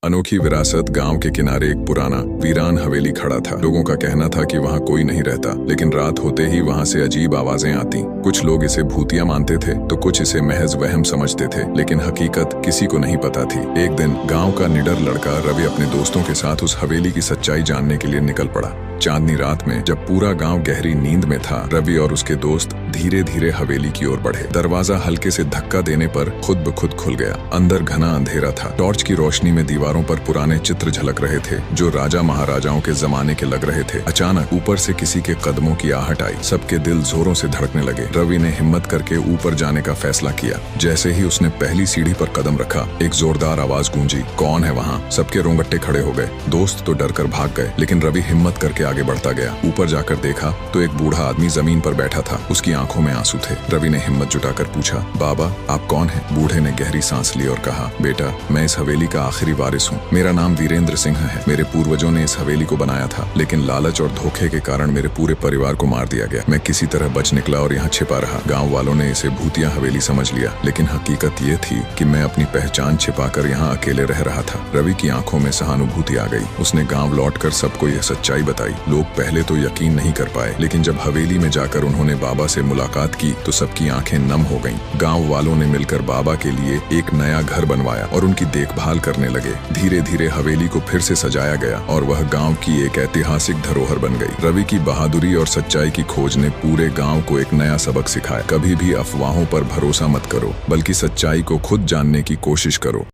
अनोखी विरासत। गांव के किनारे एक पुराना वीरान हवेली खड़ा था। लोगों का कहना था कि वहां कोई नहीं रहता, लेकिन रात होते ही वहां से अजीब आवाजें आती। कुछ लोग इसे भूतिया मानते थे तो कुछ इसे महज वहम समझते थे, लेकिन हकीकत किसी को नहीं पता थी। एक दिन गांव का निडर लड़का रवि अपने दोस्तों के साथ उस हवेली की सच्चाई जानने के लिए निकल पड़ा। चांदनी रात में जब पूरा गांव गहरी नींद में था, रवि और उसके दोस्त धीरे धीरे हवेली की ओर बढ़े। दरवाजा हल्के से धक्का देने पर खुद ब खुद खुल गया। अंदर घना अंधेरा था। टॉर्च की रोशनी में दीवारों पर पुराने चित्र झलक रहे थे जो राजा महाराजाओं के जमाने के लग रहे थे। अचानक ऊपर से किसी के कदमों की आहट आई। सबके दिल जोरों से धड़कने लगे। रवि ने हिम्मत करके ऊपर जाने का फैसला किया। जैसे ही उसने पहली सीढ़ी पर कदम रखा, एक जोरदार आवाज गूंजी, कौन है वहाँ? सबके रोंगटे खड़े हो गए। दोस्त तो डर कर भाग गए, लेकिन रवि हिम्मत करके आगे बढ़ता गया। ऊपर जाकर देखा तो एक बूढ़ा आदमी जमीन पर बैठा था। उसकी आंखों में आंसू थे। रवि ने हिम्मत जुटाकर पूछा, बाबा आप कौन हैं? बूढ़े ने गहरी सांस ली और कहा, बेटा मैं इस हवेली का आखिरी वारिस हूँ। मेरा नाम वीरेंद्र सिंह है। मेरे पूर्वजों ने इस हवेली को बनाया था, लेकिन लालच और धोखे के कारण मेरे पूरे परिवार को मार दिया गया। मैं किसी तरह बच निकला और यहाँ छिपा रहा। गाँव वालों ने इसे भूतिया हवेली समझ लिया, लेकिन हकीकत ये थी कि मैं अपनी पहचान छिपाकर यहाँ अकेले रह रहा था। रवि की आंखों में सहानुभूति आ गई। उसने गाँव लौटकर सबको यह सच्चाई बताई। लोग पहले तो यकीन नहीं कर पाए, लेकिन जब हवेली में जाकर उन्होंने बाबा से मुलाकात की तो सबकी आंखें नम हो गईं। गांव वालों ने मिलकर बाबा के लिए एक नया घर बनवाया और उनकी देखभाल करने लगे। धीरे धीरे हवेली को फिर से सजाया गया और वह गांव की एक ऐतिहासिक धरोहर बन गई। रवि की बहादुरी और सच्चाई की खोज ने पूरे गांव को एक नया सबक सिखाया। कभी भी अफवाहों पर भरोसा मत करो, बल्कि सच्चाई को खुद जानने की कोशिश करो।